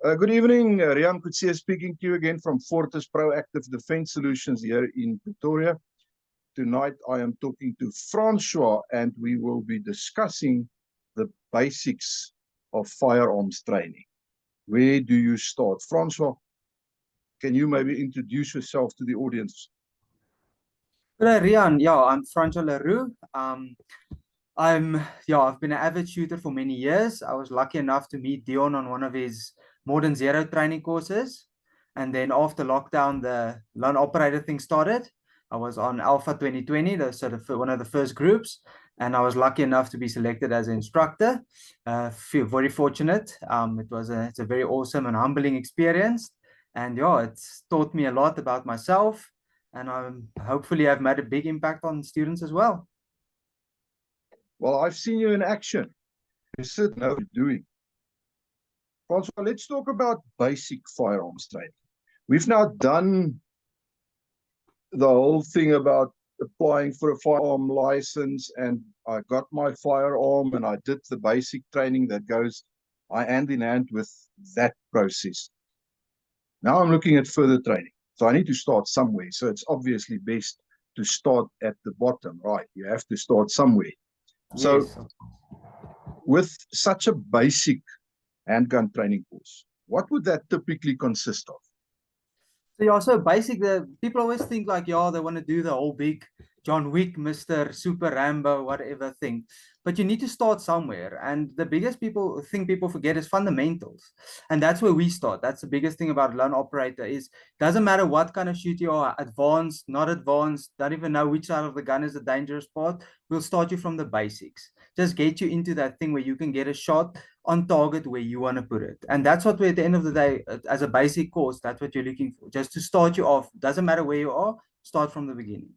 Good evening, Rian Kutsia speaking to you again from Fortis Proactive Defense Solutions here in Pretoria. Tonight I am talking to Francois and we will be discussing the basics of firearms training. Where do you start? Francois, can you maybe introduce yourself to the audience? Hello, Rian. Yeah, I'm Francois le Roux. I've been an avid shooter for many years. I was lucky enough to meet Dion on one of his Modern Zero training courses. And then after lockdown, the lone operator thing started. I was on Alpha 2020, one of the first groups, and I was lucky enough to be selected as an instructor. Feel very fortunate. It's a very awesome and humbling experience. And yeah, it's taught me a lot about myself, and hopefully I've made a big impact on students as well. Well, I've seen you in action. You certainly know what you're doing. Francois, let's talk about basic firearms training. We've now done the whole thing about applying for a firearm license, and I got my firearm and I did the basic training that goes hand in hand with that process. Now I'm looking at further training. So I need to start somewhere. So it's obviously best to start at the bottom, right? You have to start somewhere. So Yes. with such a basic handgun training course, what would that typically consist of? So yeah, so basic, the people always think like, yeah, they want to do the whole big John Wick, Mr. Super Rambo, whatever thing. But you need to start somewhere. And the biggest people forget is fundamentals. And that's where we start. That's the biggest thing about lone operator is doesn't matter what kind of shooter you are, advanced, not advanced, don't even know which side of the gun is the dangerous part. We'll start you from the basics. Just get you into that thing where you can get a shot on target where you want to put it. And that's what we're at the end of the day, as a basic course, that's what you're looking for. Just to start you off. Doesn't matter where you are, start from the beginning.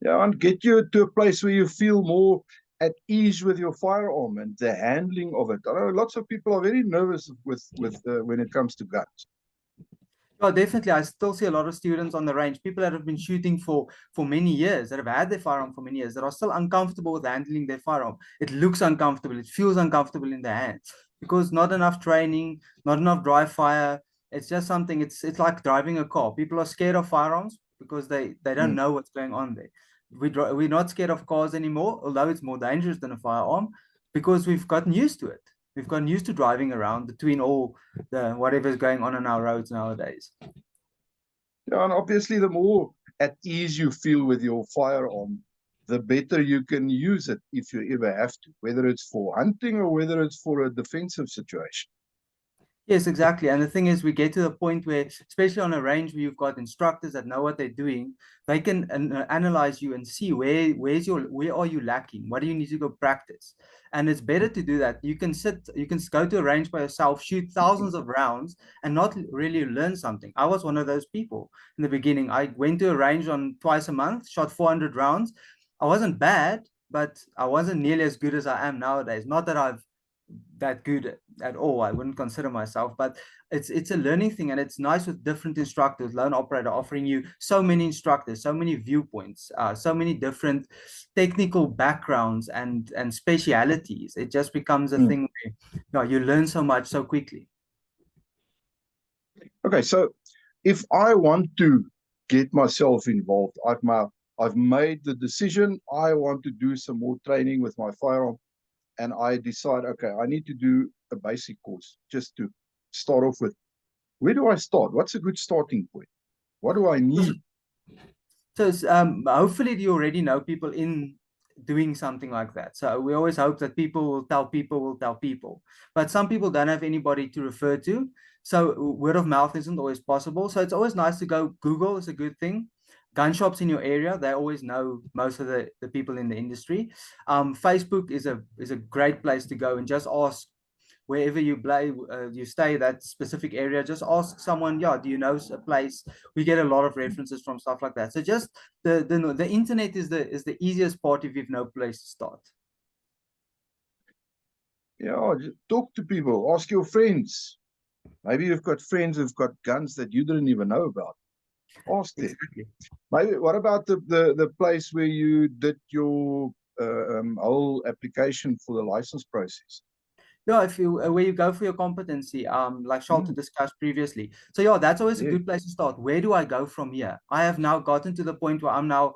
Yeah, and get you to a place where you feel more at ease with your firearm and the handling of it. I know lots of people are very nervous with when it comes to guns. Oh, definitely. I still see a lot of students on the range, people that have been shooting for many years, that have had their firearm for many years, that are still uncomfortable with handling their firearm. It looks uncomfortable. It feels uncomfortable in their hands because not enough training, not enough dry fire. It's just something. It's like driving a car. People are scared of firearms because they don't know what's going on there. We're not scared of cars anymore, although it's more dangerous than a firearm because we've gotten used to it. We've gotten used to driving around between all the whatever's going on our roads nowadays. Yeah, and obviously the more at ease you feel with your firearm, the better you can use it if you ever have to, whether it's for hunting or whether it's for a defensive situation. Yes, exactly. And the thing is, we get to the point where, especially on a range where you've got instructors that know what they're doing, they can analyze you and see where are you lacking? What do you need to go practice? And it's better to do that. You can go to a range by yourself, shoot thousands of rounds, and not really learn something. I was one of those people in the beginning. I went to a range on twice a month, shot 400 rounds. I wasn't bad, but I wasn't nearly as good as I am nowadays. Not that I've that good at all. I wouldn't consider myself, but it's a learning thing, and it's nice with different instructors, lone operator offering you so many instructors, so many viewpoints, so many different technical backgrounds and specialities. It just becomes a thing where you learn so much so quickly. Okay, so if I want to get myself involved, I've made the decision. I want to do some more training with my firearm, and I decide, okay, I need to do a basic course just to start off with. Where do I start? What's a good starting point? What do I need? So hopefully you already know people in doing something like that. So we always hope that people will tell people, but some people don't have anybody to refer to. So word of mouth isn't always possible. So it's always nice to go Google is a good thing. Gun shops in your area, they always know most of the people in the industry. Facebook is a great place to go and just ask wherever you stay, that specific area, just ask someone, yeah, do you know a place? We get a lot of references from stuff like that. So just the internet is the easiest part if you've no place to start. Yeah, just talk to people, ask your friends. Maybe you've got friends who've got guns that you didn't even know about. Ask them. Exactly. Maybe what about the place where you did your whole application for the license process? Yeah, if you where you go for your competency, like Shalta discussed previously. So yeah, that's always a Yeah. good place to start. Where do I go from here? I have now gotten to the point where I'm now,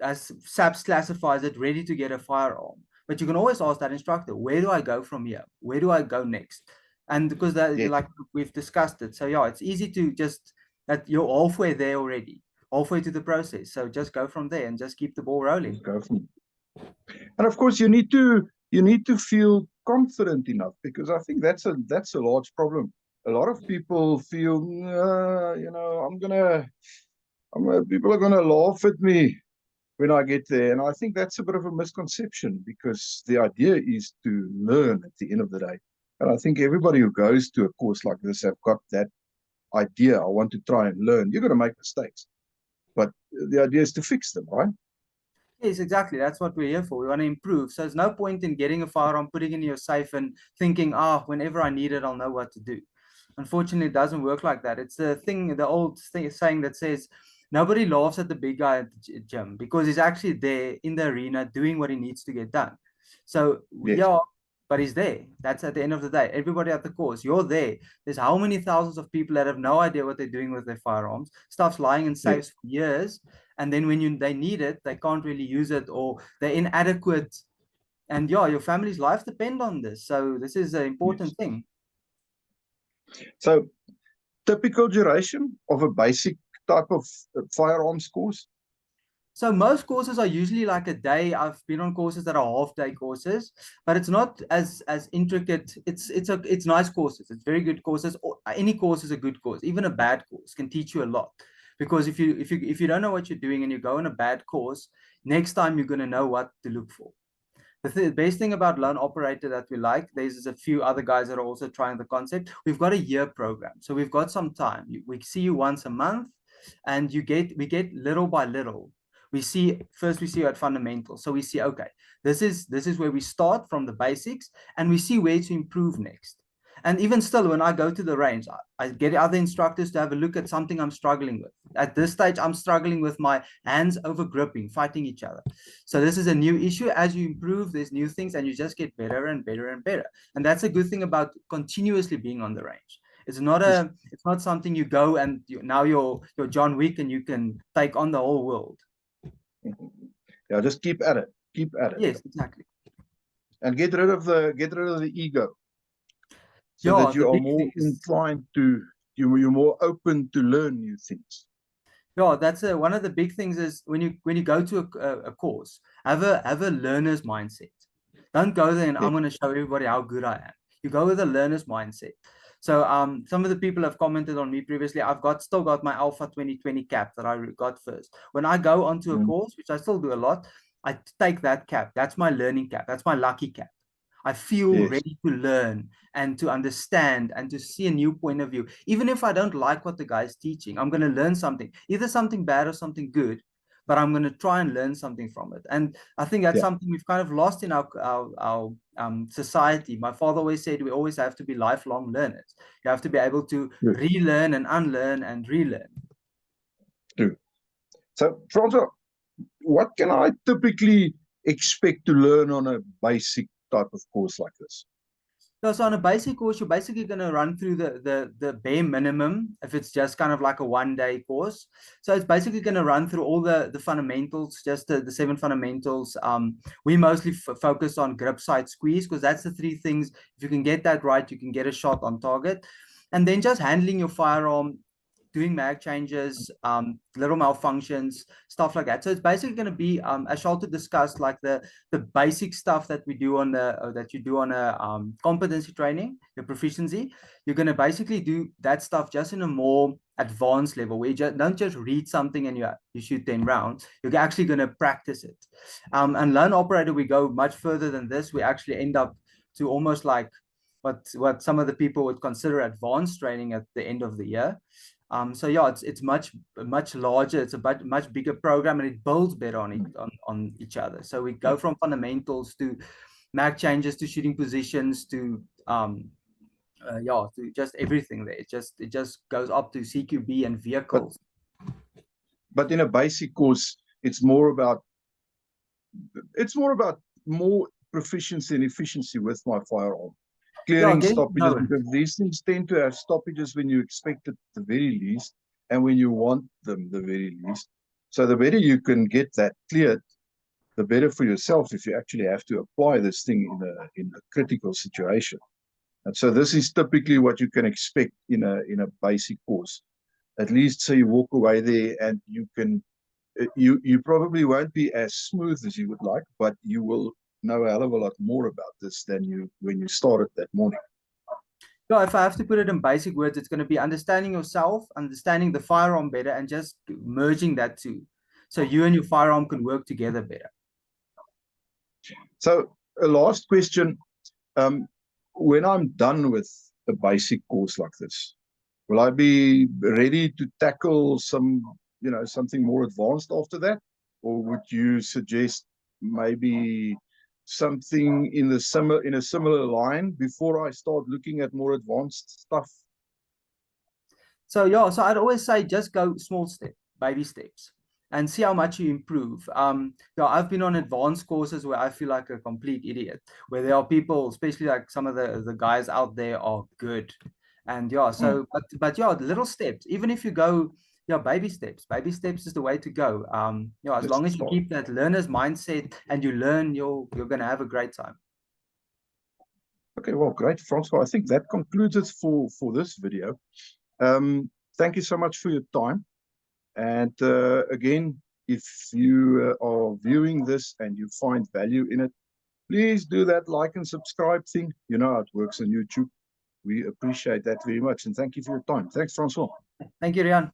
as SAPS classifies it, ready to get a firearm. But you can always ask that instructor, where do I go from here? Where do I go next? And because that, Yeah. like we've discussed it, so yeah, it's easy to just that you're halfway there already, halfway to the process. So just go from there and just keep the ball rolling. Just go from. And of course, you need to feel confident enough, because I think that's a large problem. A lot of people feel, people are gonna laugh at me when I get there, and I think that's a bit of a misconception, because the idea is to learn at the end of the day. And I think everybody who goes to a course like this have got that idea. I want to try and learn. You're going to make mistakes, but the idea is to fix them, right? Yes, exactly. That's what we're here for. We want to improve. So there's no point in getting a firearm, putting it in your safe and thinking, whenever I need it, I'll know what to do. Unfortunately, it doesn't work like that. It's the old saying that says, nobody laughs at the big guy at the gym because he's actually there in the arena doing what he needs to get done. So Yes. yeah, but he's there. That's at the end of the day. Everybody at the course, you're there. There's how many thousands of people that have no idea what they're doing with their firearms. Stuff's lying in Yes. safes for years, and then when they need it, they can't really use it, or they're inadequate. And yeah, your family's life depend on this. So this is an Yes. important thing. So, typical duration of a basic type of firearms course? So most courses are usually like a day. I've been on courses that are half-day courses, but it's not as intricate. It's nice courses. It's very good courses. Or any course is a good course. Even a bad course can teach you a lot. Because if you don't know what you're doing and you go on a bad course, next time you're going to know what to look for. The best thing about Lone Operator that we like, there's a few other guys that are also trying the concept. We've got a year program, so we've got some time. We see you once a month, and we get little by little. We see you at fundamentals. So we see, okay, this is where we start from the basics, and we see where to improve next. And even still, when I go to the range, I get other instructors to have a look at something I'm struggling with. At this stage, I'm struggling with my hands over gripping, fighting each other. So this is a new issue. As you improve, there's new things, and you just get better and better and better. And that's a good thing about continuously being on the range. It's not something you go and now you're John Wick and you can take on the whole world. Yeah, just keep at it. Keep at it. Yes, exactly. And get rid of the ego, so Yeah, that you the are big more thing is, inclined to you're more open to learn new things. yeah, that's one of the big things is when you go to a course, have a learner's mindset. Don't go there and Yeah. I'm going to show everybody how good I am. You go with a learner's mindset. So some of the people have commented on me previously. I've still got my Alpha 2020 cap that I got first. When I go onto a course, which I still do a lot, I take that cap. That's my learning cap. That's my lucky cap. I feel Yes. ready to learn and to understand and to see a new point of view. Even if I don't like what the guy's teaching, I'm going to learn something, either something bad or something good, but I'm going to try and learn something from it. And I think that's Yeah. something we've kind of lost in our society. My father always said we always have to be lifelong learners. You have to be able to True. relearn and unlearn and relearn. True. So, Francois, what can I typically expect to learn on a basic type of course like this? So on a basic course, you're basically going to run through the bare minimum if it's just kind of like a 1 day course. So it's basically going to run through all the fundamentals, just the 7 fundamentals. We mostly focus on grip, sight, squeeze, because that's the 3 things. If you can get that right, you can get a shot on target. And then just handling your firearm, doing mag changes, little malfunctions, stuff like that. So it's basically going to be, as Shalta discussed, like the basic stuff that we do on that you do on a competency training, your proficiency. You're going to basically do that stuff just in a more advanced level, where you don't just read something and you shoot 10 rounds. You're actually going to practice it. And Lone Operator, we go much further than this. We actually end up to almost like what some of the people would consider advanced training at the end of the year. So yeah, it's much larger. It's a much bigger program, and it builds better on each other. So we go from fundamentals to mag changes to shooting positions to to just everything there. It just goes up to CQB and vehicles. But in a basic course, it's more about more proficiency and efficiency with my firearm. clearing getting to stoppages, know it. because these things tend to have stoppages when you expect it the very least and when you want them the very least. So the better you can get that cleared, the better for yourself if you actually have to apply this thing in a critical situation. And so this is typically what you can expect in a basic course. At least so you walk away there and you can, you probably won't be as smooth as you would like, but you will know a hell of a lot more about this than when you started that morning. Yeah, if I have to put it in basic words, it's going to be understanding yourself, understanding the firearm better, and just merging that two. So you and your firearm can work together better. So a last question. When I'm done with a basic course like this, will I be ready to tackle something more advanced after that? Or would you suggest maybe something in a similar line before I start looking at more advanced stuff? So yeah, so I'd always say just go small step, baby steps, and see how much you improve. Yeah, I've been on advanced courses where I feel like a complete idiot, where there are people, especially like some of the guys out there are good. And yeah, so but yeah, little steps, even if you go, yeah, baby steps is the way to go. Yeah, as long as you keep that learner's mindset and you learn, you're gonna have a great time. Okay, well, great, Francois. I think that concludes it for this video. Thank you so much for your time. And again, if you are viewing this and you find value in it, please do that like and subscribe thing. You know how it works on YouTube. We appreciate that very much. And thank you for your time. Thanks, Francois. Thank you, Rian.